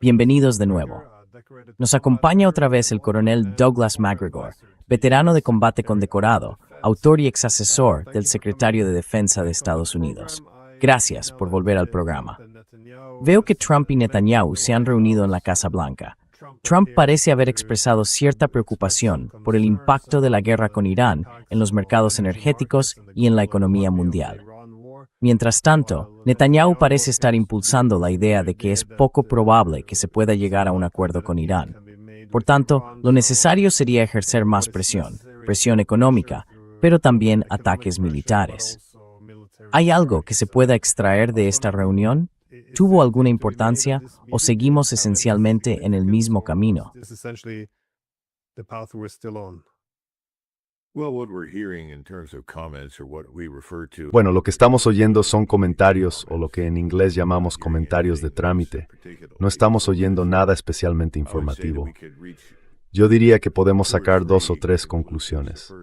Bienvenidos de nuevo. Nos acompaña otra vez el coronel Douglas Macgregor, veterano de combate condecorado, autor y exasesor del secretario de Defensa de Estados Unidos. Gracias por volver al programa. Veo que Trump y Netanyahu se han reunido en la Casa Blanca. Trump parece haber expresado cierta preocupación por el impacto de la guerra con Irán en los mercados energéticos y en la economía mundial. Mientras tanto, Netanyahu parece estar impulsando la idea de que es poco probable que se pueda llegar a un acuerdo con Irán. Por tanto, lo necesario sería ejercer más presión económica, pero también ataques militares. ¿Hay algo que se pueda extraer de esta reunión? ¿Tuvo alguna importancia o seguimos esencialmente en el mismo camino? Bueno, lo que estamos oyendo son comentarios o lo que en inglés llamamos comentarios de trámite. No estamos oyendo nada especialmente informativo. Yo diría que podemos sacar 2 o 3 conclusiones.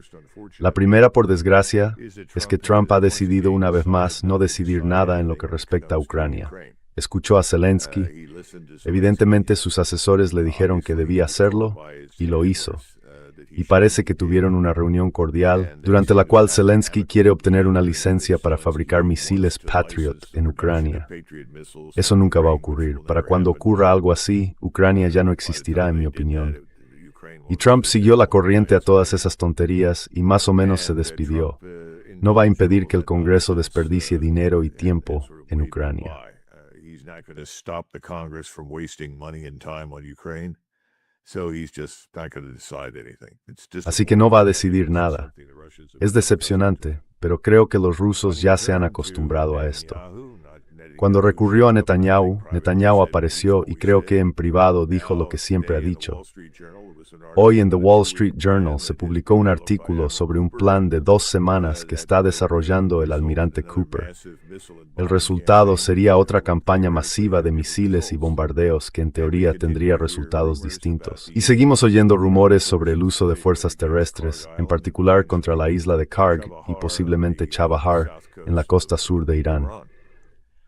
La primera, por desgracia, es que Trump ha decidido una vez más no decidir nada en lo que respecta a Ucrania. Escuchó a Zelensky. Evidentemente sus asesores le dijeron que debía hacerlo y lo hizo. Y parece que tuvieron una reunión cordial, durante la cual Zelensky quiere obtener una licencia para fabricar misiles Patriot en Ucrania. Eso nunca va a ocurrir. Para cuando ocurra algo así, Ucrania ya no existirá, en mi opinión. Y Trump siguió la corriente a todas esas tonterías y más o menos se despidió. No va a impedir que el Congreso desperdicie dinero y tiempo en Ucrania. Así que no va a decidir nada. Es decepcionante, pero creo que los rusos ya se han acostumbrado a esto. Cuando recurrió a Netanyahu, Netanyahu apareció y creo que en privado dijo lo que siempre ha dicho. Hoy en The Wall Street Journal se publicó un artículo sobre un plan de 2 semanas que está desarrollando el almirante Cooper. El resultado sería otra campaña masiva de misiles y bombardeos que en teoría tendría resultados distintos. Y seguimos oyendo rumores sobre el uso de fuerzas terrestres, en particular contra la isla de Karg y posiblemente Chabahar, en la costa sur de Irán.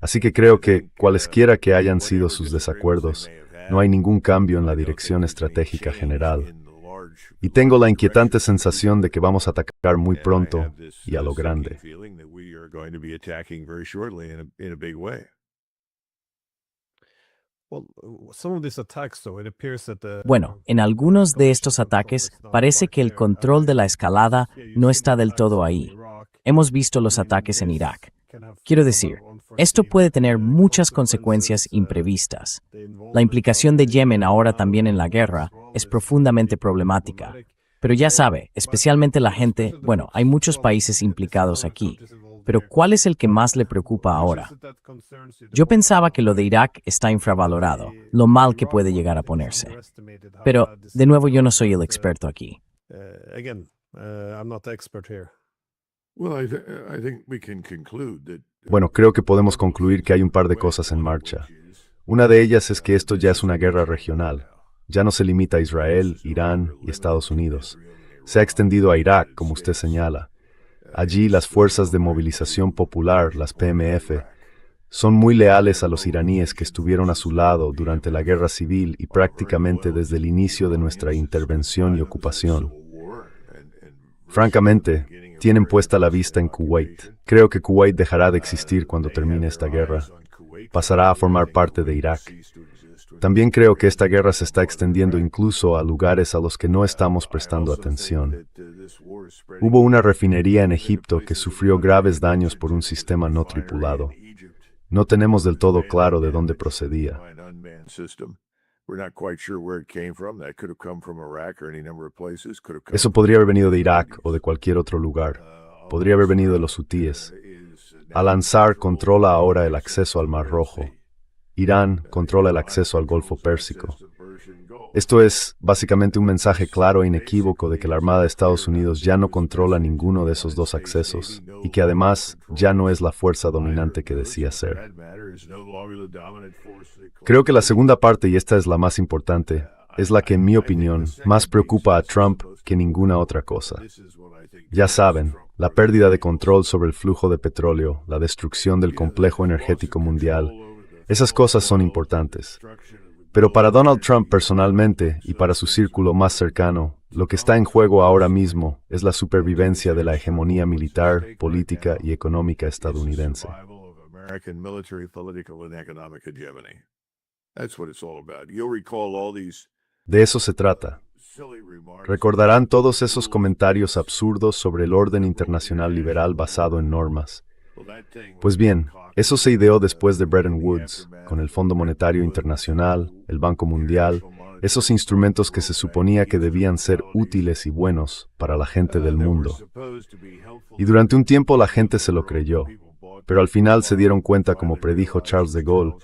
Así que creo que, cualesquiera que hayan sido sus desacuerdos, no hay ningún cambio en la dirección estratégica general. Y tengo la inquietante sensación de que vamos a atacar muy pronto y a lo grande. Bueno, en algunos de estos ataques parece que el control de la escalada no está del todo ahí. Hemos visto los ataques en Irak. Quiero decir, esto puede tener muchas consecuencias imprevistas. La implicación de Yemen ahora también en la guerra es profundamente problemática. Pero ya sabe, especialmente la gente, hay muchos países implicados aquí. Pero ¿cuál es el que más le preocupa ahora? Yo pensaba que lo de Irak está infravalorado, lo mal que puede llegar a ponerse. Pero, de nuevo, yo no soy el experto aquí. Bueno, creo que podemos concluir que hay un par de cosas en marcha. Una de ellas es que esto ya es una guerra regional. Ya no se limita a Israel, Irán y Estados Unidos. Se ha extendido a Irak, como usted señala. Allí las fuerzas de movilización popular, las PMF, son muy leales a los iraníes que estuvieron a su lado durante la guerra civil y prácticamente desde el inicio de nuestra intervención y ocupación. Francamente, tienen puesta la vista en Kuwait. Creo que Kuwait dejará de existir cuando termine esta guerra. Pasará a formar parte de Irak. También creo que esta guerra se está extendiendo incluso a lugares a los que no estamos prestando atención. Hubo una refinería en Egipto que sufrió graves daños por un sistema no tripulado. No tenemos del todo claro de dónde procedía. Eso podría haber venido de Irak o de cualquier otro lugar. Podría haber venido de los hutíes. Al-Ansar controla ahora el acceso al Mar Rojo. Irán controla el acceso al Golfo Pérsico. Esto es básicamente un mensaje claro e inequívoco de que la Armada de Estados Unidos ya no controla ninguno de esos 2 accesos y que además ya no es la fuerza dominante que decía ser. Creo que la segunda parte, y esta es la más importante, es la que, en mi opinión, más preocupa a Trump que ninguna otra cosa. Ya saben, la pérdida de control sobre el flujo de petróleo, la destrucción del complejo energético mundial Esas cosas son importantes. Pero para Donald Trump personalmente y para su círculo más cercano, lo que está en juego ahora mismo es la supervivencia de la hegemonía militar, política y económica estadounidense. De eso se trata. Recordarán todos esos comentarios absurdos sobre el orden internacional liberal basado en normas. Pues bien, eso se ideó después de Bretton Woods, con el Fondo Monetario Internacional, el Banco Mundial, esos instrumentos que se suponía que debían ser útiles y buenos para la gente del mundo. Y durante un tiempo la gente se lo creyó, pero al final se dieron cuenta, como predijo Charles de Gaulle,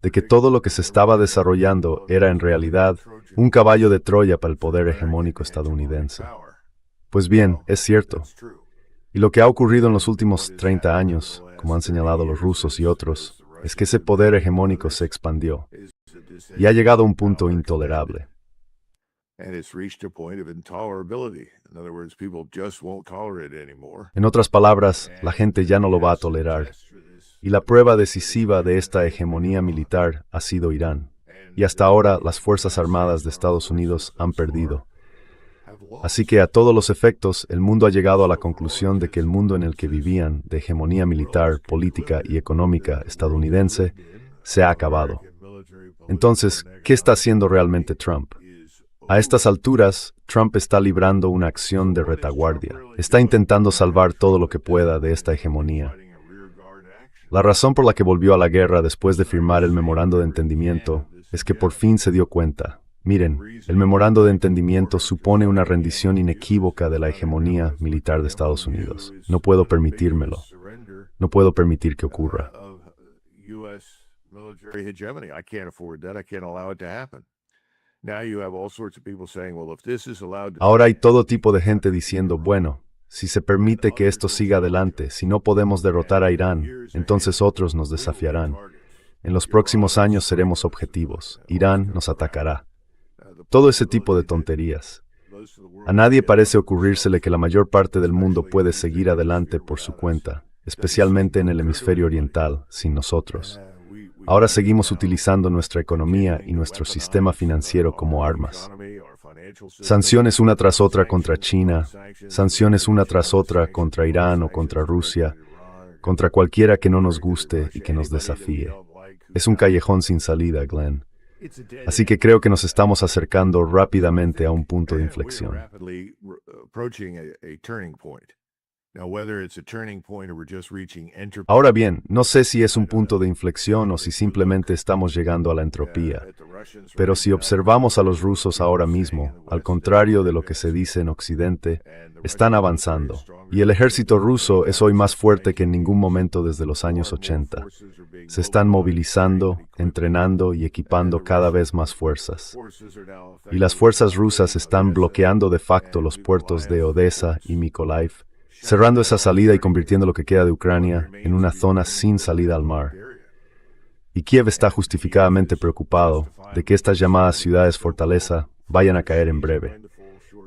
de que todo lo que se estaba desarrollando era en realidad un caballo de Troya para el poder hegemónico estadounidense. Pues bien, es cierto. Y lo que ha ocurrido en los últimos 30 años, como han señalado los rusos y otros, es que ese poder hegemónico se expandió y ha llegado a un punto intolerable. En otras palabras, la gente ya no lo va a tolerar. Y la prueba decisiva de esta hegemonía militar ha sido Irán. Y hasta ahora las Fuerzas Armadas de Estados Unidos han perdido. Así que a todos los efectos, el mundo ha llegado a la conclusión de que el mundo en el que vivían, de hegemonía militar, política y económica estadounidense, se ha acabado. Entonces, ¿qué está haciendo realmente Trump? A estas alturas, Trump está librando una acción de retaguardia. Está intentando salvar todo lo que pueda de esta hegemonía. La razón por la que volvió a la guerra después de firmar el memorando de entendimiento es que por fin se dio cuenta. Miren, el memorando de entendimiento supone una rendición inequívoca de la hegemonía militar de Estados Unidos. No puedo permitírmelo. No puedo permitir que ocurra. Ahora hay todo tipo de gente diciendo, bueno, si se permite que esto siga adelante, si no podemos derrotar a Irán, entonces otros nos desafiarán. En los próximos años seremos objetivos. Irán nos atacará. Todo ese tipo de tonterías. A nadie parece ocurrírsele que la mayor parte del mundo puede seguir adelante por su cuenta, especialmente en el hemisferio oriental, sin nosotros. Ahora seguimos utilizando nuestra economía y nuestro sistema financiero como armas. Sanciones una tras otra contra China, sanciones una tras otra contra Irán o contra Rusia, contra cualquiera que no nos guste y que nos desafíe. Es un callejón sin salida, Glenn. Así que creo que nos estamos acercando rápidamente a un punto de inflexión. Ahora bien, no sé si es un punto de inflexión o si simplemente estamos llegando a la entropía. Pero si observamos a los rusos ahora mismo, al contrario de lo que se dice en Occidente, están avanzando. Y el ejército ruso es hoy más fuerte que en ningún momento desde los años 80. Se están movilizando, entrenando y equipando cada vez más fuerzas. Y las fuerzas rusas están bloqueando de facto los puertos de Odessa y Mykolaiv, cerrando esa salida y convirtiendo lo que queda de Ucrania en una zona sin salida al mar. Y Kiev está justificadamente preocupado de que estas llamadas ciudades fortaleza vayan a caer en breve.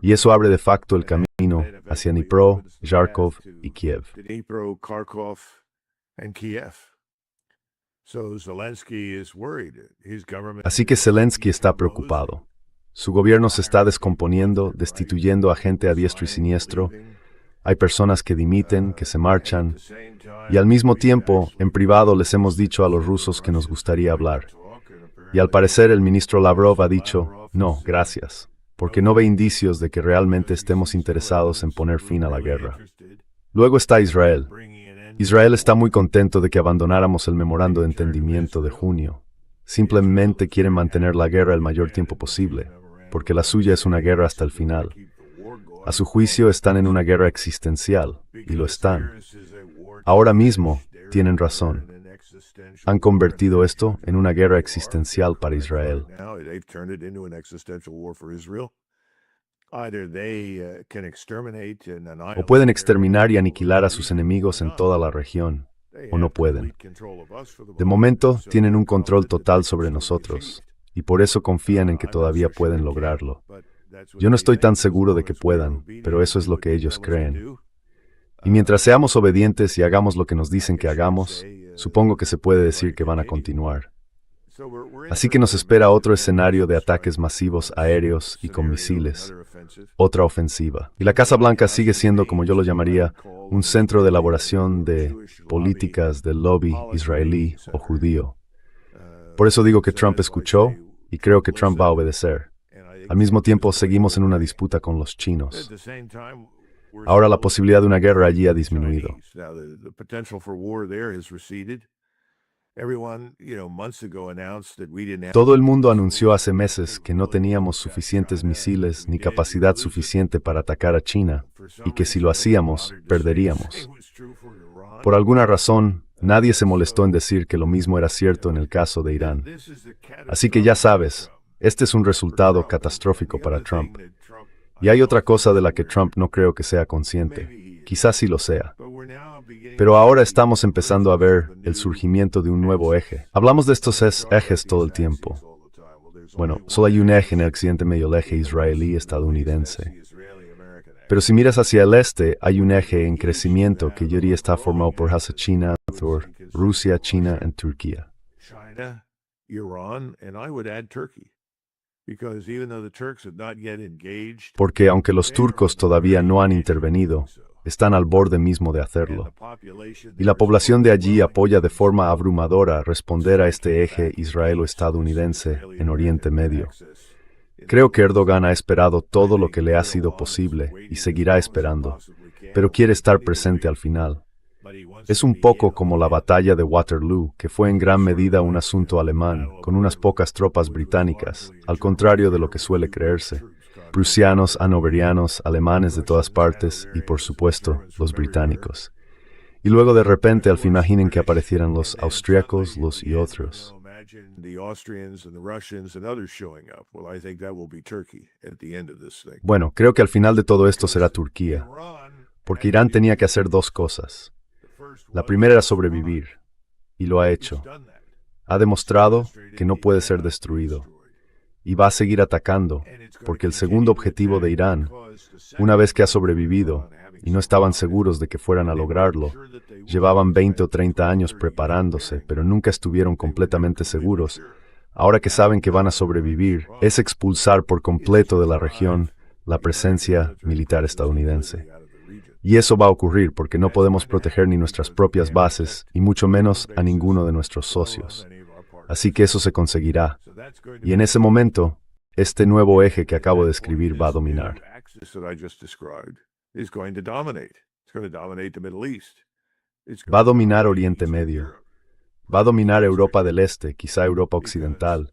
Y eso abre de facto el camino hacia Dnipro, Kharkov y Kiev. Así que Zelensky está preocupado. Su gobierno se está descomponiendo, destituyendo a gente a diestro y siniestro. Hay personas que dimiten, que se marchan, y al mismo tiempo, en privado les hemos dicho a los rusos que nos gustaría hablar. Y al parecer el ministro Lavrov ha dicho, no, gracias, porque no ve indicios de que realmente estemos interesados en poner fin a la guerra. Luego está Israel. Israel está muy contento de que abandonáramos el memorando de entendimiento de junio. Simplemente quieren mantener la guerra el mayor tiempo posible, porque la suya es una guerra hasta el final. A su juicio están en una guerra existencial, y lo están. Ahora mismo tienen razón. Han convertido esto en una guerra existencial para Israel. O pueden exterminar y aniquilar a sus enemigos en toda la región, o no pueden. De momento tienen un control total sobre nosotros, y por eso confían en que todavía pueden lograrlo. Yo no estoy tan seguro de que puedan, pero eso es lo que ellos creen. Y mientras seamos obedientes y hagamos lo que nos dicen que hagamos, supongo que se puede decir que van a continuar. Así que nos espera otro escenario de ataques masivos aéreos y con misiles, otra ofensiva. Y la Casa Blanca sigue siendo, como yo lo llamaría, un centro de elaboración de políticas del lobby israelí o judío. Por eso digo que Trump escuchó y creo que Trump va a obedecer. Al mismo tiempo, seguimos en una disputa con los chinos. Ahora la posibilidad de una guerra allí ha disminuido. Todo el mundo anunció hace meses que no teníamos suficientes misiles ni capacidad suficiente para atacar a China, y que si lo hacíamos, perderíamos. Por alguna razón, nadie se molestó en decir que lo mismo era cierto en el caso de Irán. Así que ya sabes, este es un resultado catastrófico para Trump. Y hay otra cosa de la que Trump no creo que sea consciente. Quizás sí lo sea. Pero ahora estamos empezando a ver el surgimiento de un nuevo eje. Hablamos de estos ejes todo el tiempo. Bueno, solo hay un eje en el Occidente Medio, el eje israelí-estadounidense. Pero si miras hacia el este, hay un eje en crecimiento que yo diría está formado por China, Rusia, China y Turquía. Porque aunque los turcos todavía no han intervenido, están al borde mismo de hacerlo. Y la población de allí apoya de forma abrumadora responder a este eje israelo-estadounidense en Oriente Medio. Creo que Erdogan ha esperado todo lo que le ha sido posible y seguirá esperando, pero quiere estar presente al final. Es un poco como la batalla de Waterloo, que fue en gran medida un asunto alemán, con unas pocas tropas británicas, al contrario de lo que suele creerse. Prusianos, hanoverianos, alemanes de todas partes y, por supuesto, los británicos. Y luego de repente al fin imaginen que aparecieran los austríacos, los y otros. Bueno, creo que al final de todo esto será Turquía, porque Irán tenía que hacer dos cosas. La primera era sobrevivir, y lo ha hecho. Ha demostrado que no puede ser destruido, y va a seguir atacando, porque el segundo objetivo de Irán, una vez que ha sobrevivido, y no estaban seguros de que fueran a lograrlo, llevaban 20 o 30 años preparándose, pero nunca estuvieron completamente seguros. Ahora que saben que van a sobrevivir, es expulsar por completo de la región la presencia militar estadounidense. Y eso va a ocurrir porque no podemos proteger ni nuestras propias bases, y mucho menos a ninguno de nuestros socios. Así que eso se conseguirá. Y en ese momento, este nuevo eje que acabo de describir va a dominar. Va a dominar Oriente Medio. Va a dominar Europa del Este, quizá Europa Occidental.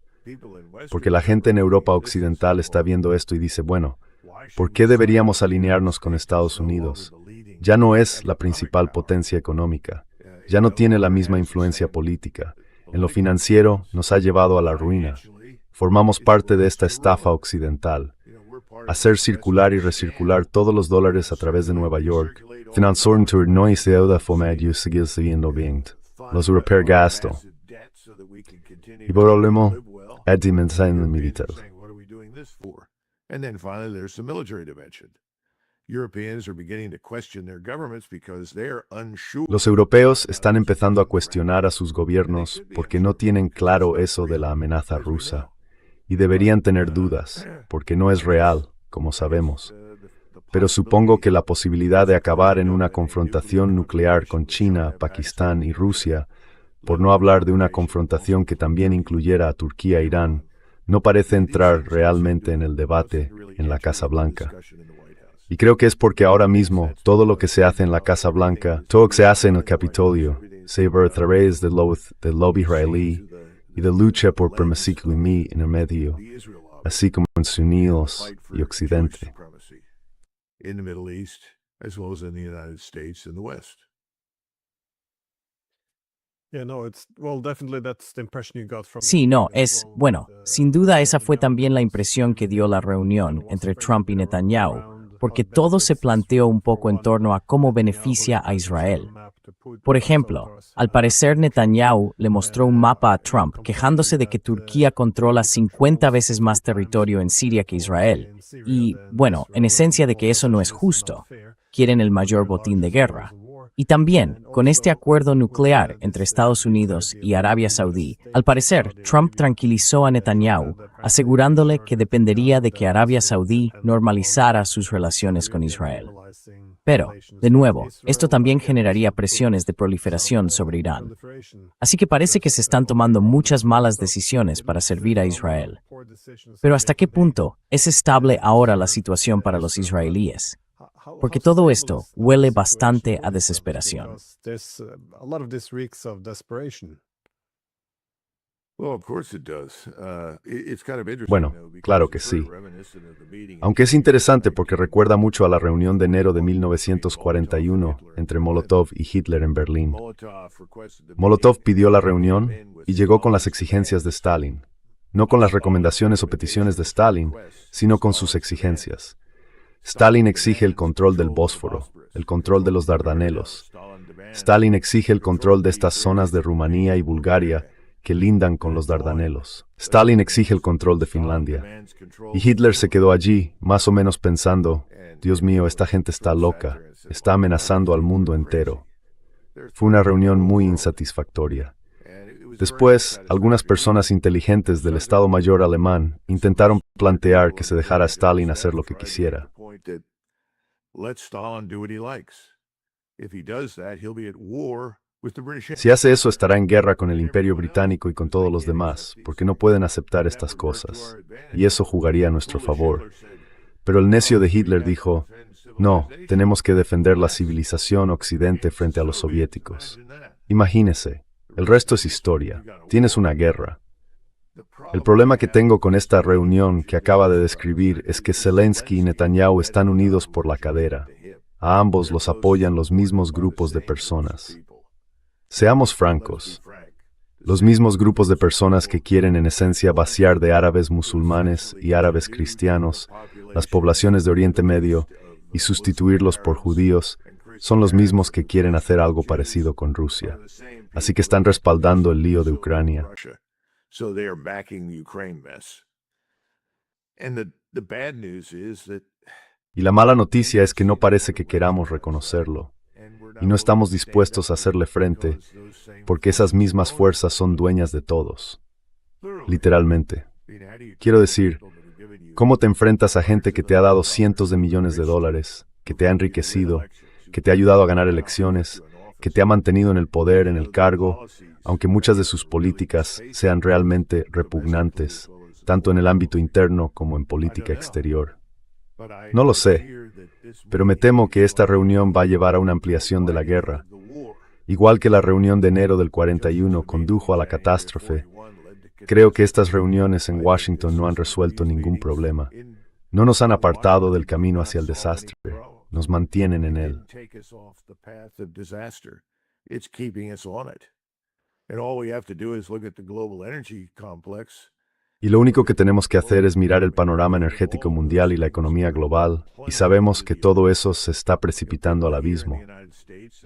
Porque la gente en Europa Occidental está viendo esto y dice, bueno, ¿por qué deberíamos alinearnos con Estados Unidos? Ya no es la principal potencia económica. Ya no tiene la misma influencia política. En lo financiero nos ha llevado a la ruina. Formamos parte de esta estafa occidental. Hacer circular y recircular todos los dólares a través de Nueva York. Finanzor no es deuda formal seguir siguiendo bien. Los europeos gasto. Y por último, la dimensión militar. And then finally, there's the military dimension. Europeans are beginning to question their governments because they're unsure. Los europeos están empezando a cuestionar a sus gobiernos porque no tienen claro eso de la amenaza rusa. Y deberían tener dudas, porque no es real, como sabemos. Pero supongo que la posibilidad de acabar en una confrontación nuclear con China, Pakistán y Rusia, por no hablar de una confrontación que también incluyera a Turquía e Irán, no parece entrar realmente en el debate en la Casa Blanca. Y creo que es porque ahora mismo todo lo que se hace en la Casa Blanca, todo lo que se hace en el Capitolio, se va a través del lobby israelí y de lucha por permanecer en el medio, así como en Estados Unidos y Occidente. In the Middle East, as well as in the United States and the West. Sí, no, sin duda esa fue también la impresión que dio la reunión entre Trump y Netanyahu, porque todo se planteó un poco en torno a cómo beneficia a Israel. Por ejemplo, al parecer Netanyahu le mostró un mapa a Trump quejándose de que Turquía controla 50 veces más territorio en Siria que Israel, y, en esencia de que eso no es justo. Quieren el mayor botín de guerra. Y también, con este acuerdo nuclear entre Estados Unidos y Arabia Saudí, al parecer, Trump tranquilizó a Netanyahu, asegurándole que dependería de que Arabia Saudí normalizara sus relaciones con Israel. Pero, de nuevo, esto también generaría presiones de proliferación sobre Irán. Así que parece que se están tomando muchas malas decisiones para servir a Israel. Pero ¿hasta qué punto es estable ahora la situación para los israelíes? Porque todo esto huele bastante a desesperación. Bueno, claro que sí. Aunque es interesante porque recuerda mucho a la reunión de enero de 1941 entre Molotov y Hitler en Berlín. Molotov pidió la reunión y llegó con las exigencias de Stalin. No con las recomendaciones o peticiones de Stalin, sino con sus exigencias. Stalin exige el control del Bósforo, el control de los Dardanelos. Stalin exige el control de estas zonas de Rumanía y Bulgaria que lindan con los Dardanelos. Stalin exige el control de Finlandia. Y Hitler se quedó allí, más o menos pensando, Dios mío, esta gente está loca, está amenazando al mundo entero. Fue una reunión muy insatisfactoria. Después, algunas personas inteligentes del Estado Mayor alemán intentaron plantear que se dejara a Stalin hacer lo que quisiera. Si hace eso, estará en guerra con el Imperio Británico y con todos los demás, porque no pueden aceptar estas cosas, y eso jugaría a nuestro favor. Pero el necio de Hitler dijo, no, tenemos que defender la civilización occidente frente a los soviéticos. Imagínese, el resto es historia. Tienes una guerra. El problema que tengo con esta reunión que acaba de describir es que Zelensky y Netanyahu están unidos por la cadera. A ambos los apoyan los mismos grupos de personas. Seamos francos, los mismos grupos de personas que quieren en esencia vaciar de árabes musulmanes y árabes cristianos las poblaciones de Oriente Medio y sustituirlos por judíos, son los mismos que quieren hacer algo parecido con Rusia. Así que están respaldando el lío de Ucrania. Y la mala noticia es que no parece que queramos reconocerlo. Y no estamos dispuestos a hacerle frente, porque esas mismas fuerzas son dueñas de todos. Literalmente. Quiero decir, ¿cómo te enfrentas a gente que te ha dado cientos de millones de dólares, que te ha enriquecido, que te ha ayudado a ganar elecciones, que te ha mantenido en el poder, en el cargo, aunque muchas de sus políticas sean realmente repugnantes, tanto en el ámbito interno como en política exterior? No lo sé, pero me temo que esta reunión va a llevar a una ampliación de la guerra. Igual que la reunión de enero del 41 condujo a la catástrofe, creo que estas reuniones en Washington no han resuelto ningún problema. No nos han apartado del camino hacia el desastre, nos mantienen en él. Y lo único que tenemos que hacer es mirar el panorama energético mundial y la economía global, y sabemos que todo eso se está precipitando al abismo.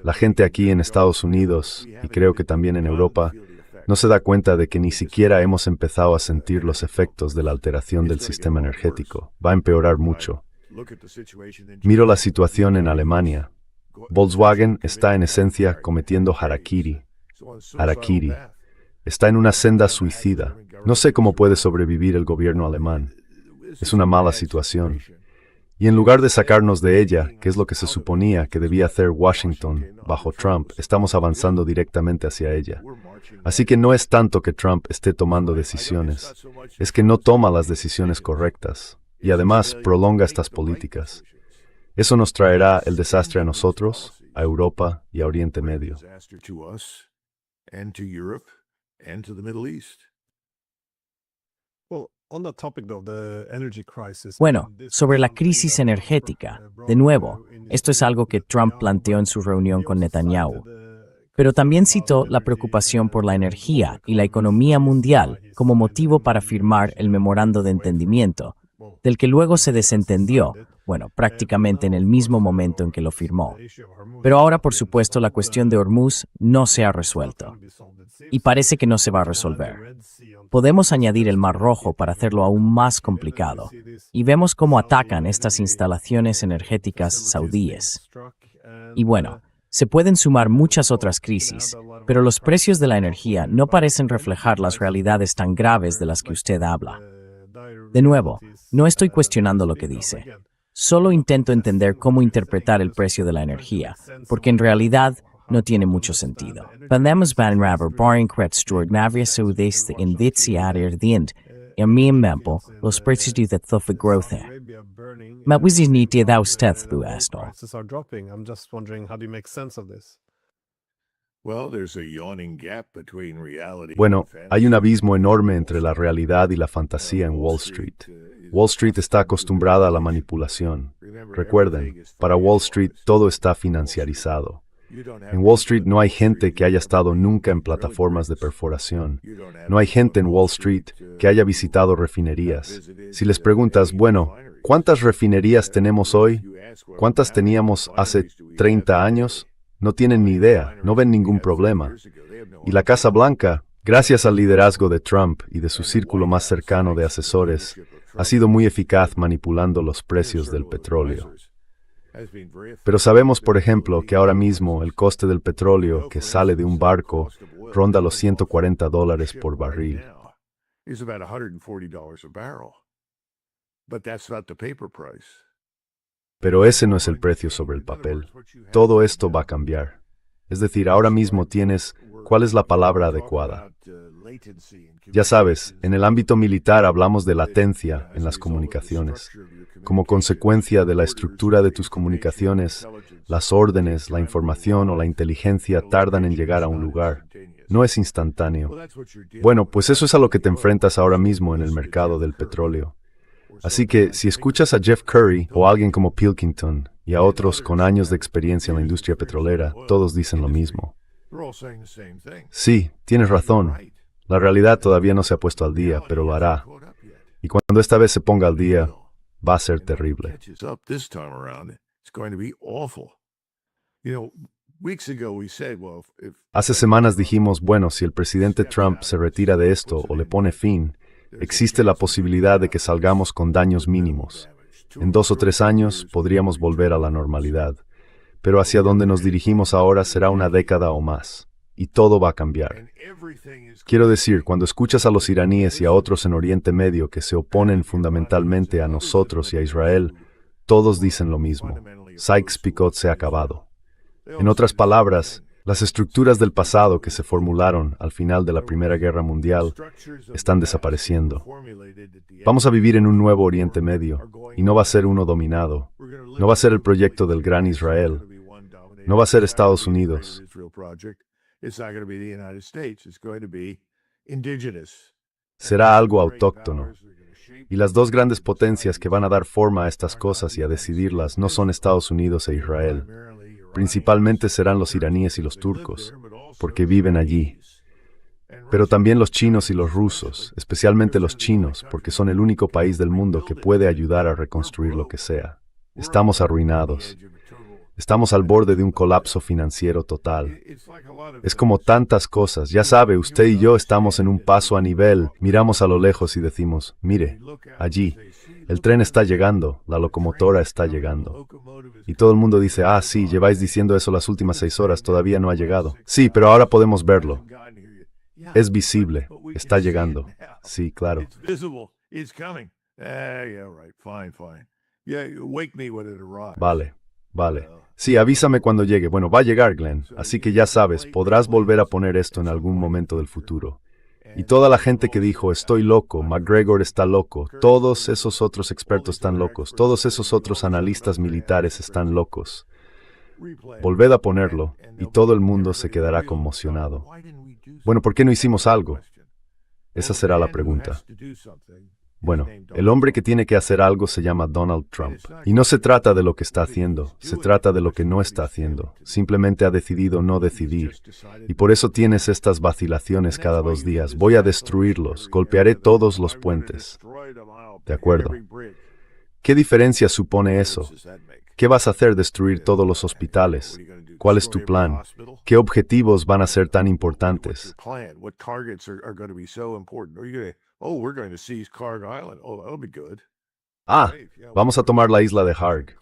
La gente aquí en Estados Unidos, y creo que también en Europa, no se da cuenta de que ni siquiera hemos empezado a sentir los efectos de la alteración del sistema energético. Va a empeorar mucho. Miro la situación en Alemania. Volkswagen está en esencia cometiendo harakiri. Harakiri. Está en una senda suicida. No sé cómo puede sobrevivir el gobierno alemán. Es una mala situación. Y en lugar de sacarnos de ella, que es lo que se suponía que debía hacer Washington bajo Trump, estamos avanzando directamente hacia ella. Así que no es tanto que Trump esté tomando decisiones, es que no toma las decisiones correctas y además prolonga estas políticas. Eso nos traerá el desastre a nosotros, a Europa y a Oriente Medio. Bueno, sobre la crisis energética, de nuevo, esto es algo que Trump planteó en su reunión con Netanyahu, pero también citó la preocupación por la energía y la economía mundial como motivo para firmar el memorando de entendimiento, del que luego se desentendió, bueno, prácticamente en el mismo momento en que lo firmó. Pero ahora, por supuesto, la cuestión de Hormuz no se ha resuelto. Y parece que no se va a resolver. Podemos añadir el Mar Rojo para hacerlo aún más complicado. Y vemos cómo atacan estas instalaciones energéticas saudíes. Y bueno, Se pueden sumar muchas otras crisis, pero los precios de la energía no parecen reflejar las realidades tan graves de las que usted habla. De nuevo, no estoy cuestionando lo que dice. Solo intento entender cómo interpretar el precio de la energía, porque en realidad no tiene mucho sentido. Pandemos van raver barring kretstord navria saudeste in ditsiarir diend, y a mi mempo, los precios de the growth. Mawizis ni te da usted bu esto. Prices are dropping. I'm just wondering, how do you make sense of this? Well, there's a yawning gap between reality Bueno, and hay un fantasy. abismo enorme entre la realidad y la fantasía en Wall Street. Wall Street está acostumbrada a la manipulación. Recuerden, para Wall Street todo está financiarizado. En Wall Street no hay gente que haya estado nunca en plataformas de perforación. No hay gente en Wall Street que haya visitado refinerías. Si les preguntas, bueno, ¿cuántas refinerías tenemos hoy? ¿Cuántas teníamos hace 30 años? No tienen ni idea, no ven ningún problema. Y la Casa Blanca, gracias al liderazgo de Trump y de su círculo más cercano de asesores, ha sido muy eficaz manipulando los precios del petróleo. Pero sabemos, por ejemplo, que ahora mismo el coste del petróleo que sale de un barco ronda los $140 por barril. Is about $140 a barrel. But that's not the paper price. Pero ese no es el precio sobre el papel. Todo esto va a cambiar. Es decir, ahora mismo tienes, ¿cuál es la palabra adecuada? Ya sabes, en el ámbito militar hablamos de latencia en las comunicaciones. Como consecuencia de la estructura de tus comunicaciones, las órdenes, la información o la inteligencia tardan en llegar a un lugar. No es instantáneo. Bueno, pues eso es a lo que te enfrentas ahora mismo en el mercado del petróleo. Así que, si escuchas a Jeff Curry o a alguien como Pilkington y a otros con años de experiencia en la industria petrolera, todos dicen lo mismo. Sí, tienes razón. La realidad todavía no se ha puesto al día, pero lo hará. Y cuando esta vez se ponga al día, va a ser terrible. Hace semanas dijimos, bueno, si el presidente Trump se retira de esto o le pone fin, existe la posibilidad de que salgamos con daños mínimos. En 2 o 3 años podríamos volver a la normalidad, pero hacia donde nos dirigimos ahora será una década o más, y todo va a cambiar. Quiero decir, cuando escuchas a los iraníes y a otros en Oriente Medio que se oponen fundamentalmente a nosotros y a Israel, todos dicen lo mismo. Sykes-Picot se ha acabado. En otras palabras, las estructuras del pasado que se formularon al final de la Primera Guerra Mundial están desapareciendo. Vamos a vivir en un nuevo Oriente Medio, y no va a ser uno dominado. No va a ser el proyecto del Gran Israel. No va a ser Estados Unidos. Será algo autóctono. Y las dos grandes potencias que van a dar forma a estas cosas y a decidirlas no son Estados Unidos e Israel. Principalmente serán los iraníes y los turcos, porque viven allí. Pero también los chinos y los rusos, especialmente los chinos, porque son el único país del mundo que puede ayudar a reconstruir lo que sea. Estamos arruinados. Estamos al borde de un colapso financiero total. Es como tantas cosas. Ya sabe, usted y yo estamos en un paso a nivel. Miramos a lo lejos y decimos, mire, allí, el tren está llegando, la locomotora está llegando. Y todo el mundo dice, ah, sí, lleváis diciendo eso las últimas 6 horas, todavía no ha llegado. Sí, pero ahora podemos verlo. Es visible, está llegando. Sí, claro. Vale, vale. Sí, avísame cuando llegue. Bueno, va a llegar, Glenn. Así que ya sabes, podrás volver a poner esto en algún momento del futuro. Y toda la gente que dijo, estoy loco, McGregor está loco, todos esos otros expertos están locos, todos esos otros analistas militares están locos. Volved a ponerlo y todo el mundo se quedará conmocionado. Bueno, ¿por qué no hicimos algo? Esa será la pregunta. Bueno, el hombre que tiene que hacer algo se llama Donald Trump. Y no se trata de lo que está haciendo, se trata de lo que no está haciendo. Simplemente ha decidido no decidir. Y por eso tienes estas vacilaciones cada 2 días. Voy a destruirlos, golpearé todos los puentes. ¿De acuerdo? ¿Qué diferencia supone eso? ¿Qué vas a hacer? ¿Destruir todos los hospitales? ¿Cuál es tu plan? ¿Qué objetivos van a ser tan importantes? Oh, we're going to seize Carg Island. Oh, that'll be good. Ah, vamos a tomar la isla de Harg.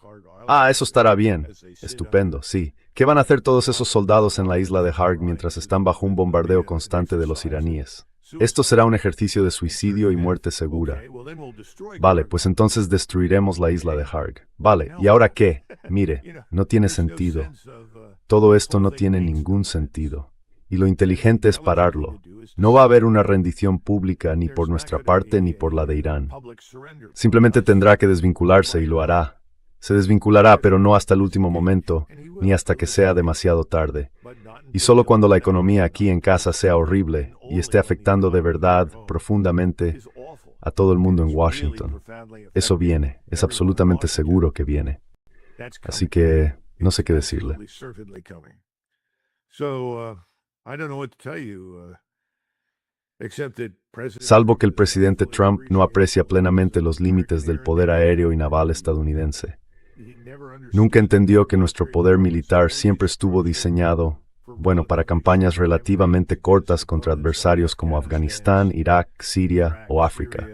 Ah, eso estará bien. Estupendo, sí. ¿Qué van a hacer todos esos soldados en la isla de Harg mientras están bajo un bombardeo constante de los iraníes? Esto será un ejercicio de suicidio y muerte segura. Vale, pues entonces destruiremos la isla de Harg. Vale, ¿y ahora qué? Mire, no tiene sentido. Todo esto no tiene ningún sentido. Y lo inteligente es pararlo. No va a haber una rendición pública ni por nuestra parte ni por la de Irán. Simplemente tendrá que desvincularse y lo hará. Se desvinculará, pero no hasta el último momento, ni hasta que sea demasiado tarde. Y solo cuando la economía aquí en casa sea horrible y esté afectando de verdad, profundamente, a todo el mundo en Washington. Eso viene, es absolutamente seguro que viene. Así que no sé qué decirle. Salvo que el presidente Trump no aprecia plenamente los límites del poder aéreo y naval estadounidense. Nunca entendió que nuestro poder militar siempre estuvo diseñado, para campañas relativamente cortas contra adversarios como Afganistán, Irak, Siria o África.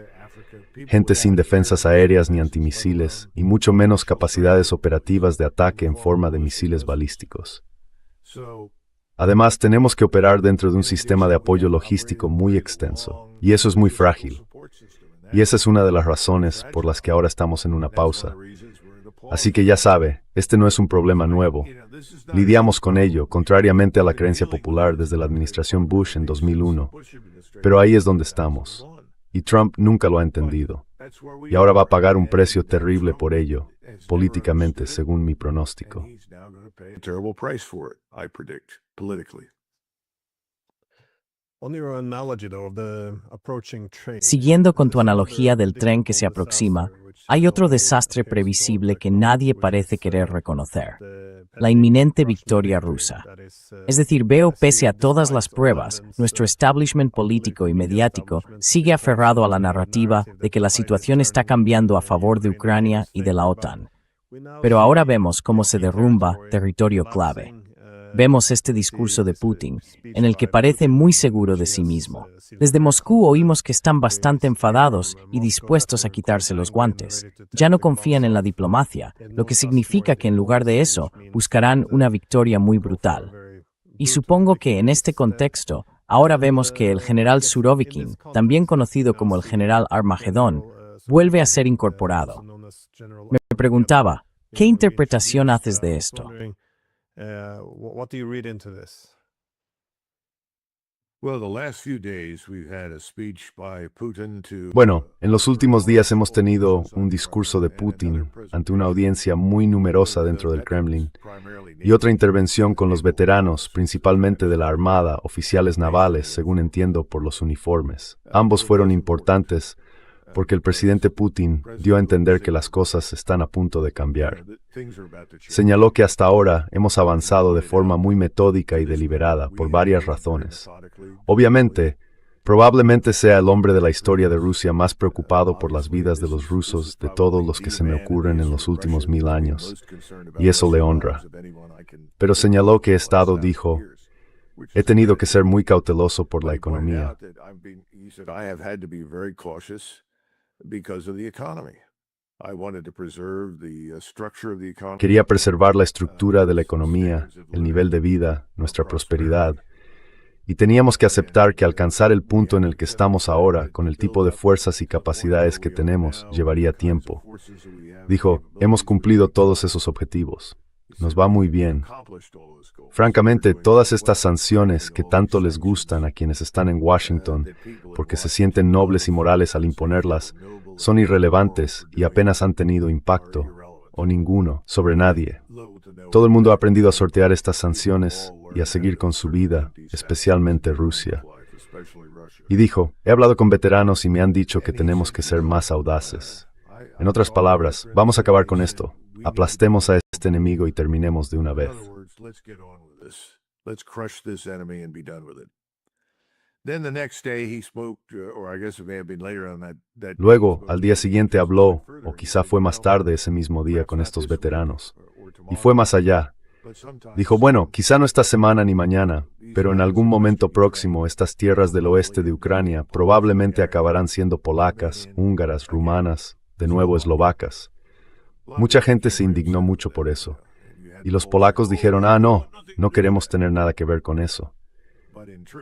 Gente sin defensas aéreas ni antimisiles, y mucho menos capacidades operativas de ataque en forma de misiles balísticos. Además, tenemos que operar dentro de un sistema de apoyo logístico muy extenso, y eso es muy frágil. Y esa es una de las razones por las que ahora estamos en una pausa. Así que ya sabe, este no es un problema nuevo. Lidiamos con ello, contrariamente a la creencia popular desde la administración Bush en 2001. Pero ahí es donde estamos. Y Trump nunca lo ha entendido. Y ahora va a pagar un precio terrible por ello, políticamente, según mi pronóstico. Siguiendo con tu analogía del tren que se aproxima, hay otro desastre previsible que nadie parece querer reconocer: la inminente victoria rusa. Es decir, veo, pese a todas las pruebas, nuestro establishment político y mediático sigue aferrado a la narrativa de que la situación está cambiando a favor de Ucrania y de la OTAN. Pero ahora vemos cómo se derrumba territorio clave. Vemos este discurso de Putin, en el que parece muy seguro de sí mismo. Desde Moscú oímos que están bastante enfadados y dispuestos a quitarse los guantes. Ya no confían en la diplomacia, lo que significa que en lugar de eso, buscarán una victoria muy brutal. Y supongo que en este contexto, ahora vemos que el general Surovikin, también conocido como el general Armagedón, vuelve a ser incorporado. Me preguntaba, ¿qué interpretación haces de esto? What do you read into this? Bueno, en los últimos días hemos tenido un discurso de Putin ante una audiencia muy numerosa dentro del Kremlin y otra intervención con los veteranos, principalmente de la Armada, oficiales navales, según entiendo por los uniformes. Ambos fueron importantes porque el presidente Putin dio a entender que las cosas están a punto de cambiar. Señaló que hasta ahora hemos avanzado de forma muy metódica y deliberada por varias razones. Obviamente, probablemente sea el hombre de la historia de Rusia más preocupado por las vidas de los rusos de todos los que se me ocurren en los últimos 1000 años, y eso le honra. Pero señaló que dijo, he tenido que ser muy cauteloso por la economía. Quería preservar la estructura de la economía, el nivel de vida, nuestra prosperidad, y teníamos que aceptar que alcanzar el punto en el que estamos ahora, con el tipo de fuerzas y capacidades que tenemos, llevaría tiempo. Dijo, hemos cumplido todos esos objetivos. Nos va muy bien. Francamente, todas estas sanciones que tanto les gustan a quienes están en Washington, porque se sienten nobles y morales al imponerlas, son irrelevantes y apenas han tenido impacto, o ninguno, sobre nadie. Todo el mundo ha aprendido a sortear estas sanciones y a seguir con su vida, especialmente Rusia. Y dijo, he hablado con veteranos y me han dicho que tenemos que ser más audaces. En otras palabras, vamos a acabar con esto. Aplastemos a este enemigo y terminemos de una vez. Luego, al día siguiente habló, o quizá fue más tarde ese mismo día con estos veteranos, y fue más allá. Dijo, bueno, quizá no esta semana ni mañana, pero en algún momento próximo estas tierras del oeste de Ucrania probablemente acabarán siendo polacas, húngaras, rumanas, de nuevo eslovacas. Mucha gente se indignó mucho por eso. Y los polacos dijeron, no, no queremos tener nada que ver con eso.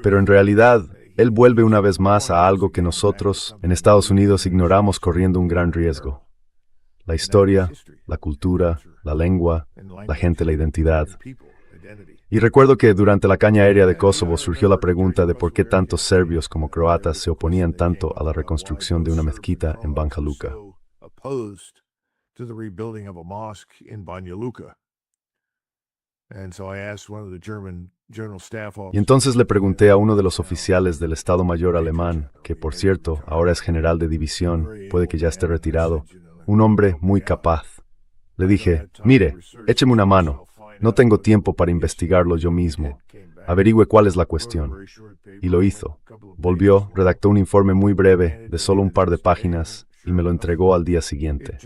Pero en realidad, él vuelve una vez más a algo que nosotros, en Estados Unidos, ignoramos corriendo un gran riesgo. La historia, la cultura, la lengua, la gente, la identidad. Y recuerdo que durante la caña aérea de Kosovo surgió la pregunta de por qué tantos serbios como croatas se oponían tanto a la reconstrucción de una mezquita en Banja Luka. Y entonces le pregunté a uno de los oficiales del Estado Mayor alemán, que por cierto ahora es general de división, puede que ya esté retirado, un hombre muy capaz. Le dije, mire, écheme una mano, no tengo tiempo para investigarlo yo mismo, averigüe cuál es la cuestión. Y lo hizo. Volvió, redactó un informe muy breve, de solo un par de páginas, y me lo entregó al día siguiente.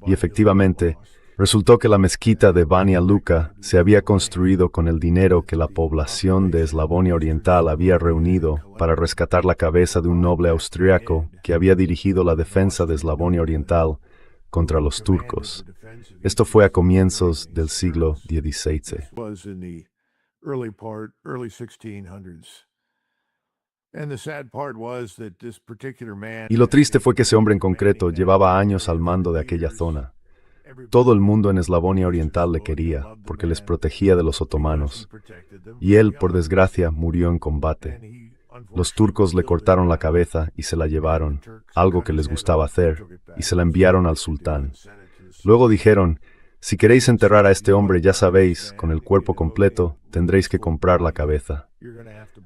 Y efectivamente, resultó que la mezquita de Banja Luka se había construido con el dinero que la población de Eslavonia Oriental había reunido para rescatar la cabeza de un noble austriaco que había dirigido la defensa de Eslavonia Oriental contra los turcos. Esto fue a comienzos del siglo XVI. Y lo triste fue que ese hombre en concreto llevaba años al mando de aquella zona. Todo el mundo en Eslavonia Oriental le quería, porque les protegía de los otomanos. Y él, por desgracia, murió en combate. Los turcos le cortaron la cabeza y se la llevaron, algo que les gustaba hacer, y se la enviaron al sultán. Luego dijeron, si queréis enterrar a este hombre, ya sabéis, con el cuerpo completo, tendréis que comprar la cabeza.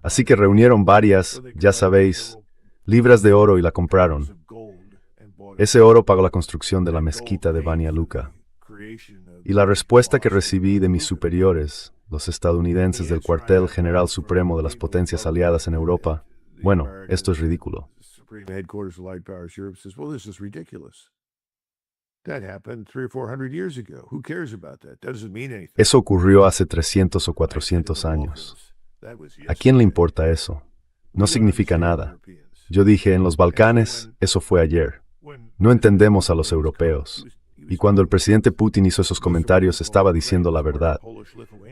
Así que reunieron varias, ya sabéis, libras de oro y la compraron. Ese oro pagó la construcción de la mezquita de Banja Luka. Y la respuesta que recibí de mis superiores, los estadounidenses del cuartel general supremo de las potencias aliadas en Europa, bueno, esto es ridículo. Eso ocurrió hace 300 o 400 años. ¿A quién le importa eso? No significa nada. Yo dije, en los Balcanes, eso fue ayer. No entendemos a los europeos. Y cuando el presidente Putin hizo esos comentarios, estaba diciendo la verdad.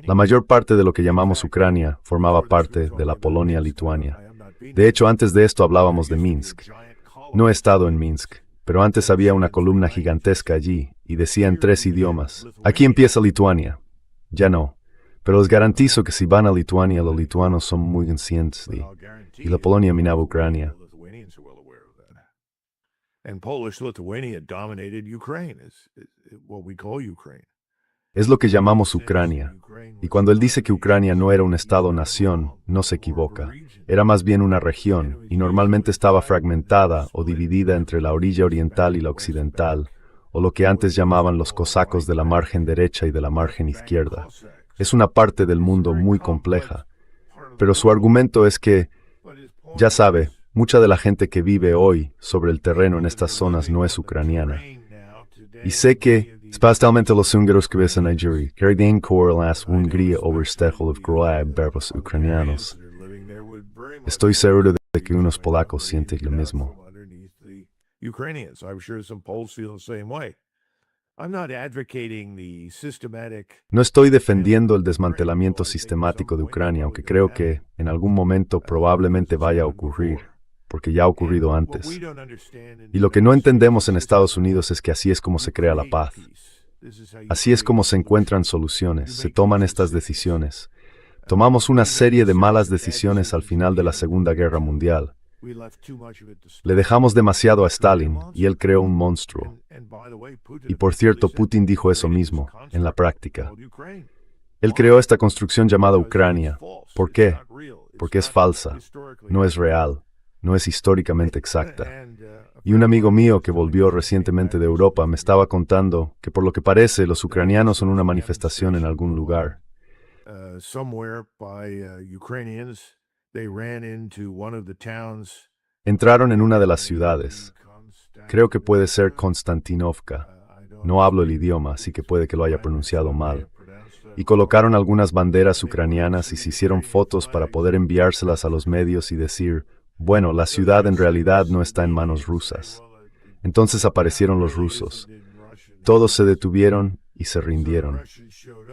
La mayor parte de lo que llamamos Ucrania formaba parte de la Polonia-Lituania. De hecho, antes de esto hablábamos de Minsk. No he estado en Minsk, pero antes había una columna gigantesca allí, y decía en 3 idiomas, aquí empieza Lituania. Ya no. Pero les garantizo que si van a Lituania, los lituanos son muy conscientes y la Polonia minaba Ucrania. Es lo que llamamos Ucrania. Y cuando él dice que Ucrania no era un estado-nación, no se equivoca. Era más bien una región, y normalmente estaba fragmentada o dividida entre la orilla oriental y la occidental, o lo que antes llamaban los cosacos de la margen derecha y de la margen izquierda. Es una parte del mundo muy compleja. Pero su argumento es que, ya sabe, mucha de la gente que vive hoy sobre el terreno en estas zonas no es ucraniana. Y sé que, especialmente los húngaros que ves en Nigeria, querían correlas Hungría overstejos of Croatia verbos ucranianos. Estoy seguro de que unos polacos sienten lo mismo. No estoy defendiendo el desmantelamiento sistemático de Ucrania, aunque creo que en algún momento probablemente vaya a ocurrir, porque ya ha ocurrido antes. Y lo que no entendemos en Estados Unidos es que así es como se crea la paz. Así es como se encuentran soluciones, se toman estas decisiones. Tomamos una serie de malas decisiones al final de la Segunda Guerra Mundial. Le dejamos demasiado a Stalin y él creó un monstruo. Y por cierto, Putin dijo eso mismo, en la práctica. Él creó esta construcción llamada Ucrania. ¿Por qué? Porque es falsa, no es real, no es históricamente exacta. Y un amigo mío que volvió recientemente de Europa me estaba contando que por lo que parece los ucranianos son una manifestación en algún lugar. Entraron en una de las ciudades. Creo que puede ser Konstantinovka. No hablo el idioma, así que puede que lo haya pronunciado mal. Y colocaron algunas banderas ucranianas y se hicieron fotos para poder enviárselas a los medios y decir, bueno, la ciudad en realidad no está en manos rusas. Entonces aparecieron los rusos. Todos se detuvieron y se rindieron.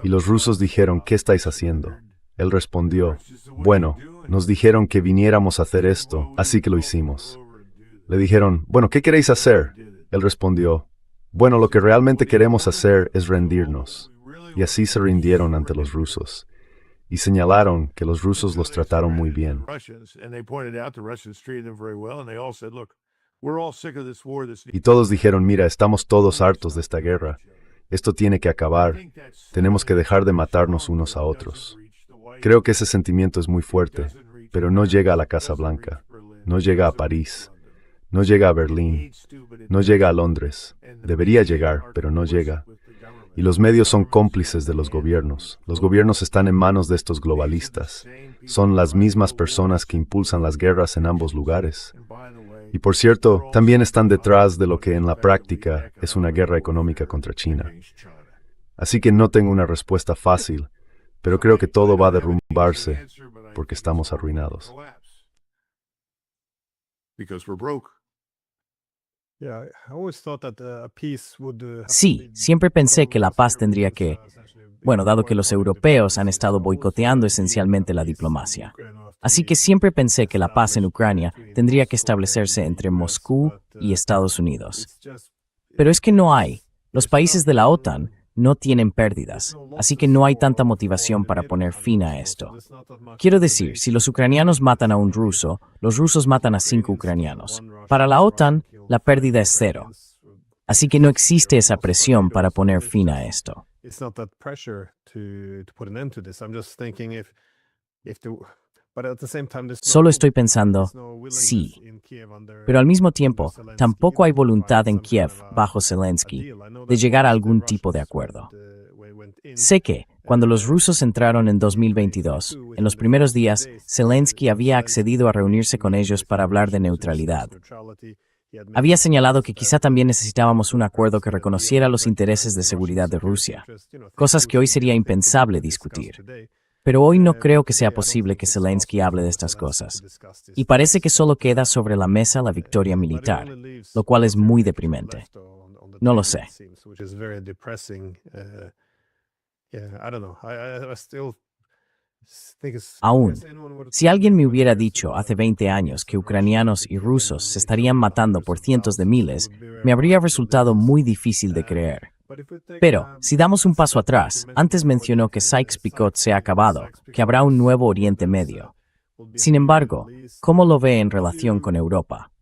Y los rusos dijeron, ¿qué estáis haciendo? Él respondió, bueno, nos dijeron que viniéramos a hacer esto, así que lo hicimos. Le dijeron, bueno, ¿qué queréis hacer? Él respondió, bueno, lo que realmente queremos hacer es rendirnos. Y así se rindieron ante los rusos. Y señalaron que los rusos los trataron muy bien. Y todos dijeron, mira, estamos todos hartos de esta guerra. Esto tiene que acabar. Tenemos que dejar de matarnos unos a otros. Creo que ese sentimiento es muy fuerte, pero no llega a la Casa Blanca, no llega a París, no llega a Berlín, no llega a Londres. Debería llegar, pero no llega. Y los medios son cómplices de los gobiernos. Los gobiernos están en manos de estos globalistas. Son las mismas personas que impulsan las guerras en ambos lugares. Y por cierto, también están detrás de lo que en la práctica es una guerra económica contra China. Así que no tengo una respuesta fácil, pero creo que todo va a derrumbarse porque estamos arruinados. Sí, siempre pensé que la paz tendría que, dado que los europeos han estado boicoteando esencialmente la diplomacia. Así que siempre pensé que la paz en Ucrania tendría que establecerse entre Moscú y Estados Unidos. Pero es que no hay. Los países de la OTAN no tienen pérdidas, así que no hay tanta motivación para poner fin a esto. Quiero decir, si los ucranianos matan a un ruso, los rusos matan a 5 ucranianos. Para la OTAN, la pérdida es 0. Así que no existe esa presión para poner fin a esto. Solo estoy pensando, sí. Pero al mismo tiempo, tampoco hay voluntad en Kiev, bajo Zelensky, de llegar a algún tipo de acuerdo. Sé que, cuando los rusos entraron en 2022, en los primeros días, Zelensky había accedido a reunirse con ellos para hablar de neutralidad. Había señalado que quizá también necesitábamos un acuerdo que reconociera los intereses de seguridad de Rusia, cosas que hoy sería impensable discutir. Pero hoy no creo que sea posible que Zelensky hable de estas cosas. Y parece que solo queda sobre la mesa la victoria militar, lo cual es muy deprimente. No lo sé. Aún, si alguien me hubiera dicho hace 20 años que ucranianos y rusos se estarían matando por cientos de miles, me habría resultado muy difícil de creer. Pero, si damos un paso atrás, antes mencionó que Sykes-Picot se ha acabado, que habrá un nuevo Oriente Medio. Sin embargo, ¿cómo lo ve en relación con Europa?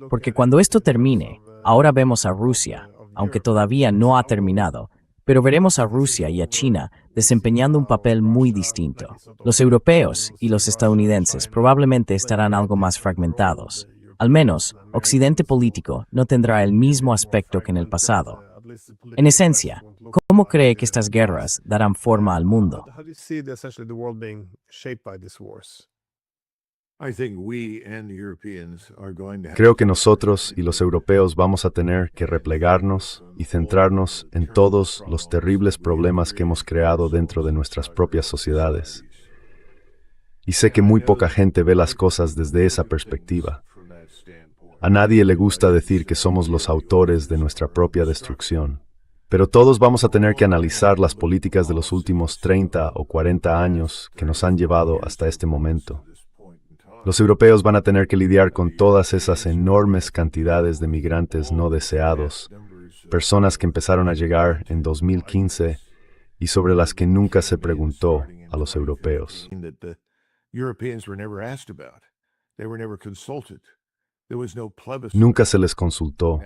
Porque cuando esto termine, ahora vemos a Rusia, aunque todavía no ha terminado, pero veremos a Rusia y a China desempeñando un papel muy distinto. Los europeos y los estadounidenses probablemente estarán algo más fragmentados. Al menos, Occidente político no tendrá el mismo aspecto que en el pasado. En esencia, ¿cómo cree que estas guerras darán forma al mundo? Creo que nosotros y los europeos vamos a tener que replegarnos y centrarnos en todos los terribles problemas que hemos creado dentro de nuestras propias sociedades. Y sé que muy poca gente ve las cosas desde esa perspectiva. A nadie le gusta decir que somos los autores de nuestra propia destrucción. Pero todos vamos a tener que analizar las políticas de los últimos 30 o 40 años que nos han llevado hasta este momento. Los europeos van a tener que lidiar con todas esas enormes cantidades de migrantes no deseados, personas que empezaron a llegar en 2015 y sobre las que nunca se preguntó a los europeos. Nunca se les consultó,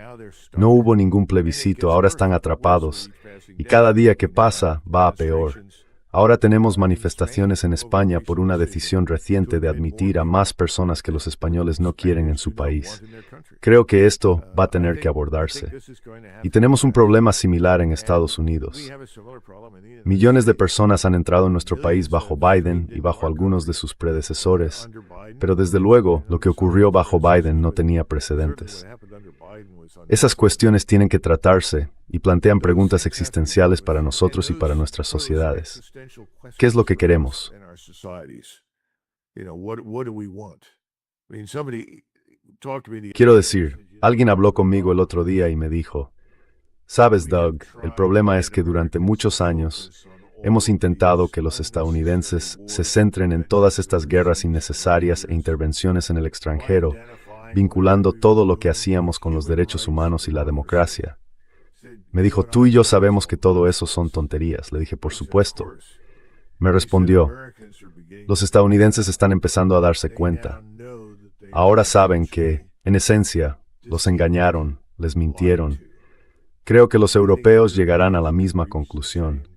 no hubo ningún plebiscito, ahora están atrapados, y cada día que pasa va a peor. Ahora tenemos manifestaciones en España por una decisión reciente de admitir a más personas que los españoles no quieren en su país. Creo que esto va a tener que abordarse. Y tenemos un problema similar en Estados Unidos. Millones de personas han entrado en nuestro país bajo Biden y bajo algunos de sus predecesores, pero desde luego lo que ocurrió bajo Biden no tenía precedentes. Esas cuestiones tienen que tratarse y plantean preguntas existenciales para nosotros y para nuestras sociedades. ¿Qué es lo que queremos? Quiero decir, Alguien habló conmigo el otro día y me dijo, sabes, Doug, el problema es que durante muchos años hemos intentado que los estadounidenses se centren en todas estas guerras innecesarias e intervenciones en el extranjero, vinculando todo lo que hacíamos con los derechos humanos y la democracia. Me dijo, tú y yo sabemos que todo eso son tonterías. Le dije, por supuesto. Me respondió, los estadounidenses están empezando a darse cuenta. Ahora saben que, en esencia, los engañaron, les mintieron. Creo que los europeos llegarán a la misma conclusión.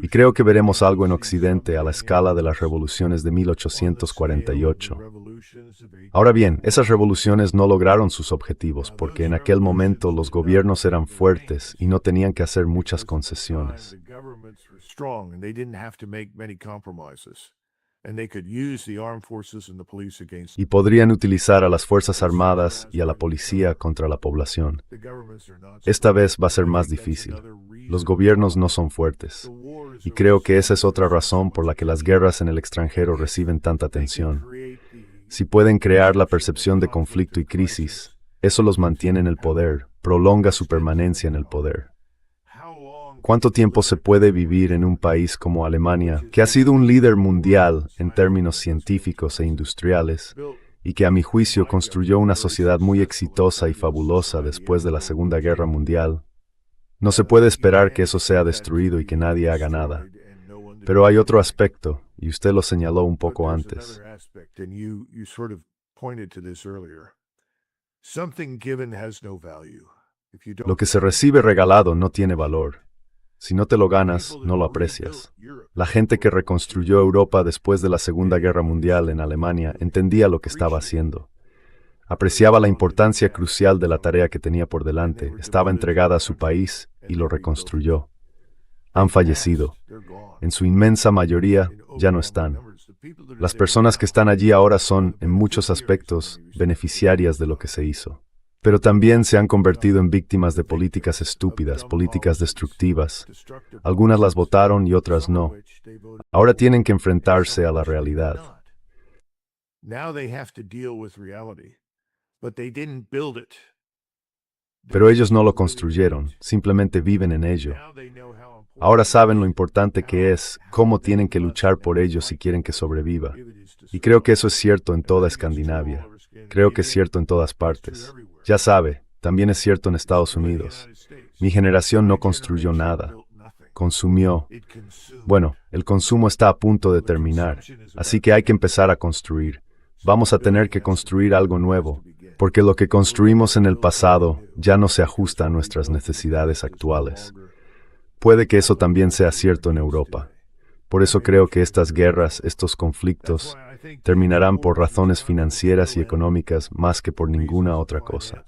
Y creo que veremos algo en Occidente a la escala de las revoluciones de 1848. Ahora bien, esas revoluciones no lograron sus objetivos porque en aquel momento los gobiernos eran fuertes y no tenían que hacer muchas concesiones. Y podrían utilizar a las Fuerzas Armadas y a la policía contra la población. Esta vez va a ser más difícil. Los gobiernos no son fuertes. Y creo que esa es otra razón por la que las guerras en el extranjero reciben tanta atención. Si pueden crear la percepción de conflicto y crisis, eso los mantiene en el poder, prolonga su permanencia en el poder. ¿Cuánto tiempo se puede vivir en un país como Alemania, que ha sido un líder mundial en términos científicos e industriales, y que a mi juicio construyó una sociedad muy exitosa y fabulosa después de la Segunda Guerra Mundial? No se puede esperar que eso sea destruido y que nadie haga nada. Pero hay otro aspecto, y usted lo señaló un poco antes. Lo que se recibe regalado no tiene valor. Si no te lo ganas, no lo aprecias. La gente que reconstruyó Europa después de la Segunda Guerra Mundial en Alemania entendía lo que estaba haciendo. Apreciaba la importancia crucial de la tarea que tenía por delante, estaba entregada a su país y lo reconstruyó. Han fallecido. En su inmensa mayoría ya no están. Las personas que están allí ahora son, en muchos aspectos, beneficiarias de lo que se hizo. Pero también se han convertido en víctimas de políticas estúpidas, políticas destructivas. Algunas las votaron y otras no. Ahora tienen que enfrentarse a la realidad. Pero ellos no lo construyeron, simplemente viven en ello. Ahora saben lo importante que es, cómo tienen que luchar por ello si quieren que sobreviva. Y creo que eso es cierto en toda Escandinavia. Creo que es cierto en todas partes. Ya sabe, también es cierto en Estados Unidos. Mi generación no construyó nada. Consumió. Bueno, el consumo está a punto de terminar, así que hay que empezar a construir. Vamos a tener que construir algo nuevo, porque lo que construimos en el pasado ya no se ajusta a nuestras necesidades actuales. Puede que eso también sea cierto en Europa. Por eso creo que estas guerras, estos conflictos, terminarán por razones financieras y económicas más que por ninguna otra cosa.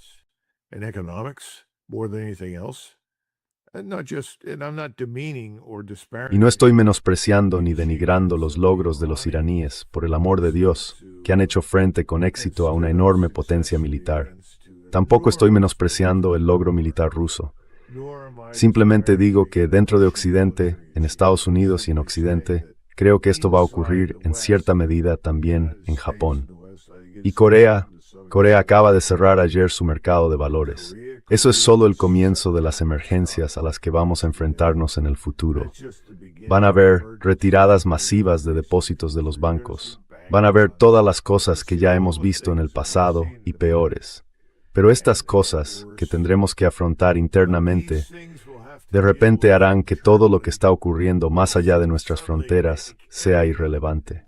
Y no estoy menospreciando ni denigrando los logros de los iraníes, por el amor de Dios, que han hecho frente con éxito a una enorme potencia militar. Tampoco estoy menospreciando el logro militar ruso. Simplemente digo que dentro de Occidente, en Estados Unidos y en Occidente, creo que esto va a ocurrir en cierta medida también en Japón. Y Corea acaba de cerrar ayer su mercado de valores. Eso es solo el comienzo de las emergencias a las que vamos a enfrentarnos en el futuro. Van a haber retiradas masivas de depósitos de los bancos. Van a haber todas las cosas que ya hemos visto en el pasado y peores. Pero estas cosas que tendremos que afrontar internamente, de repente harán que todo lo que está ocurriendo más allá de nuestras fronteras sea irrelevante.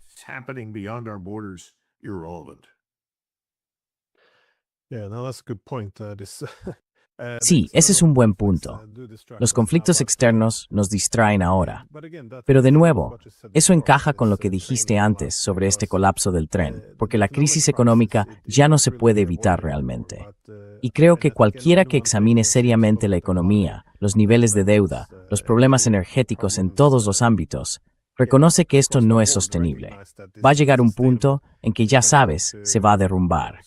Sí, ese es un buen punto. Los conflictos externos nos distraen ahora. Pero de nuevo, eso encaja con lo que dijiste antes sobre este colapso del tren, porque la crisis económica ya no se puede evitar realmente. Y creo que cualquiera que examine seriamente la economía, los niveles de deuda, los problemas energéticos en todos los ámbitos, reconoce que esto no es sostenible. Va a llegar un punto en que ya sabes, se va a derrumbar.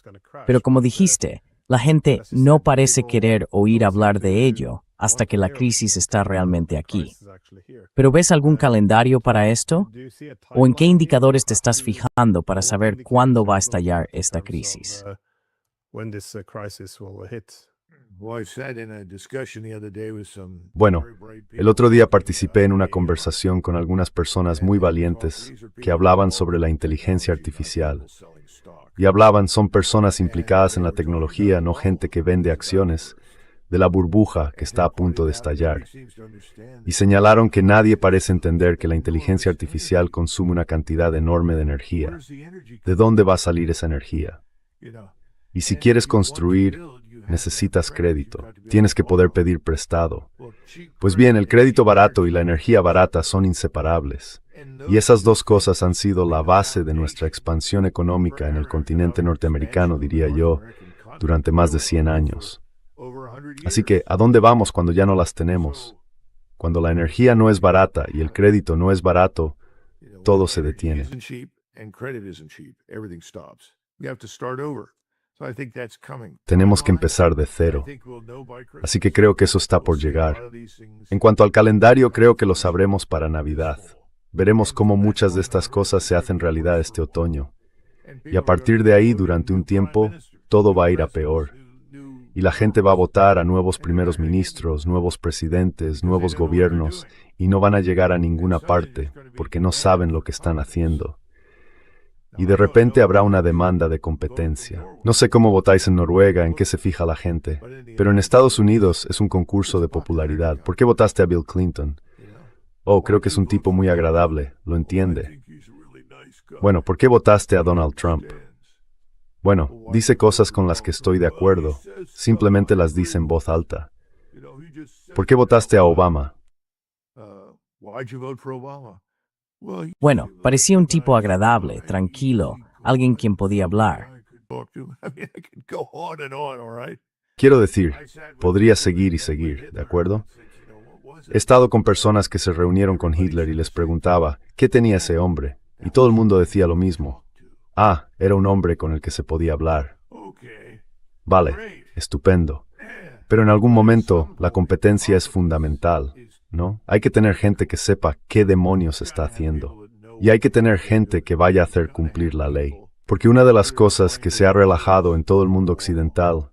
Pero como dijiste, la gente no parece querer oír hablar de ello hasta que la crisis está realmente aquí. ¿Pero ves algún calendario para esto? ¿O en qué indicadores te estás fijando para saber cuándo va a estallar esta crisis? when this crisis will hit. Well, I sat in a discussion the other day with some Bueno, very bright el otro día people. participé en una conversación con algunas personas muy valientes que hablaban sobre la inteligencia artificial. Y hablaban, son personas implicadas en la tecnología, no gente que vende acciones, de la burbuja que está a punto de estallar. Y señalaron que nadie parece entender que la inteligencia artificial consume una cantidad enorme de energía. ¿De dónde va a salir esa energía? Y si quieres construir, necesitas crédito. Tienes que poder pedir prestado. Pues bien, el crédito barato y la energía barata son inseparables. Y esas dos cosas han sido la base de nuestra expansión económica en el continente norteamericano, diría yo, durante más de 100 años. Así que, ¿a dónde vamos cuando ya no las tenemos? Cuando la energía no es barata y el crédito no es barato, todo se detiene. Tenemos que empezar de cero. Así que creo que eso está por llegar. En cuanto al calendario, creo que lo sabremos para Navidad. Veremos cómo muchas de estas cosas se hacen realidad este otoño. Y a partir de ahí, durante un tiempo, todo va a ir a peor. Y la gente va a votar a nuevos primeros ministros, nuevos presidentes, nuevos gobiernos, y no van a llegar a ninguna parte, porque no saben lo que están haciendo. Y de repente habrá una demanda de competencia. No sé cómo votáis en Noruega, en qué se fija la gente, pero en Estados Unidos es un concurso de popularidad. ¿Por qué votaste a Bill Clinton? Oh, creo que es un tipo muy agradable, lo entiende. Bueno, ¿por qué votaste a Donald Trump? Bueno, dice cosas con las que estoy de acuerdo, simplemente las dice en voz alta. ¿Por qué votaste a Obama? Bueno, parecía un tipo agradable, tranquilo, alguien quien podía hablar. Quiero decir, podría seguir y seguir, ¿de acuerdo? He estado con personas que se reunieron con Hitler y les preguntaba, ¿qué tenía ese hombre? Y todo el mundo decía lo mismo. Ah, era un hombre con el que se podía hablar. Vale, estupendo. Pero en algún momento la competencia es fundamental, ¿no? Hay que tener gente que sepa qué demonios está haciendo. Y hay que tener gente que vaya a hacer cumplir la ley. Porque una de las cosas que se ha relajado en todo el mundo occidental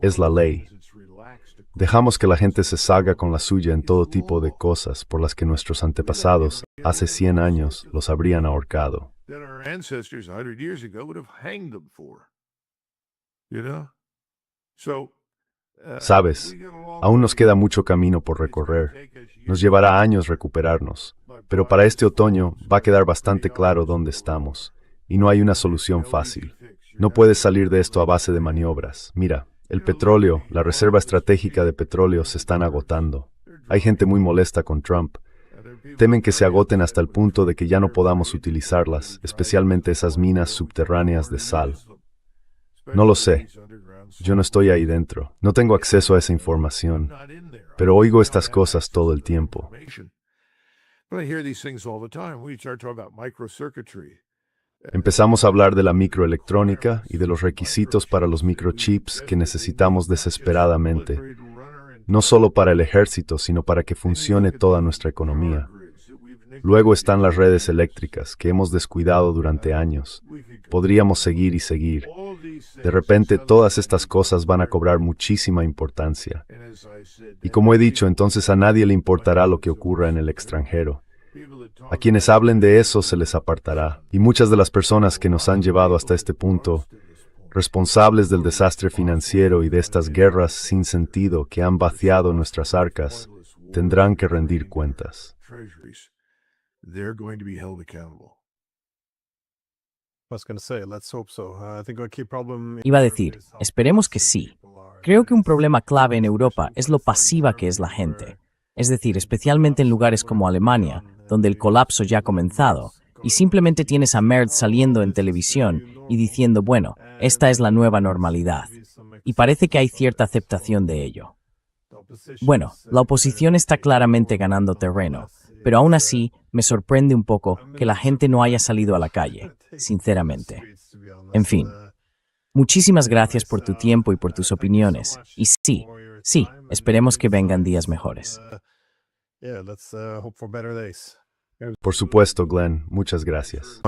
es la ley. Dejamos que la gente se salga con la suya en todo tipo de cosas por las que nuestros antepasados, hace 100 años, los habrían ahorcado. Sabes, aún nos queda mucho camino por recorrer. Nos llevará años recuperarnos, pero para este otoño va a quedar bastante claro dónde estamos. Y no hay una solución fácil. No puedes salir de esto a base de maniobras. Mira, el petróleo, la reserva estratégica de petróleo se están agotando. Hay gente muy molesta con Trump. Temen que se agoten hasta el punto de que ya no podamos utilizarlas, especialmente esas minas subterráneas de sal. No lo sé. Yo no estoy ahí dentro. No tengo acceso a esa información. Pero oigo estas cosas todo el tiempo. Empezamos a hablar de la microelectrónica y de los requisitos para los microchips que necesitamos desesperadamente, no solo para el ejército, sino para que funcione toda nuestra economía. Luego están las redes eléctricas, que hemos descuidado durante años. Podríamos seguir y seguir. De repente, todas estas cosas van a cobrar muchísima importancia. Y como he dicho, entonces a nadie le importará lo que ocurra en el extranjero. A quienes hablen de eso se les apartará. Y muchas de las personas que nos han llevado hasta este punto, responsables del desastre financiero y de estas guerras sin sentido que han vaciado nuestras arcas, tendrán que rendir cuentas. Iba a decir, esperemos que sí. Creo que un problema clave en Europa es lo pasiva que es la gente. Es decir, especialmente en lugares como Alemania, donde el colapso ya ha comenzado, y simplemente tienes a Merz saliendo en televisión y diciendo, bueno, esta es la nueva normalidad. Y parece que hay cierta aceptación de ello. Bueno, la oposición está claramente ganando terreno, pero aún así me sorprende un poco que la gente no haya salido a la calle, sinceramente. En fin, muchísimas gracias por tu tiempo y por tus opiniones. Y sí, esperemos que vengan días mejores. Por supuesto, Glenn, muchas gracias.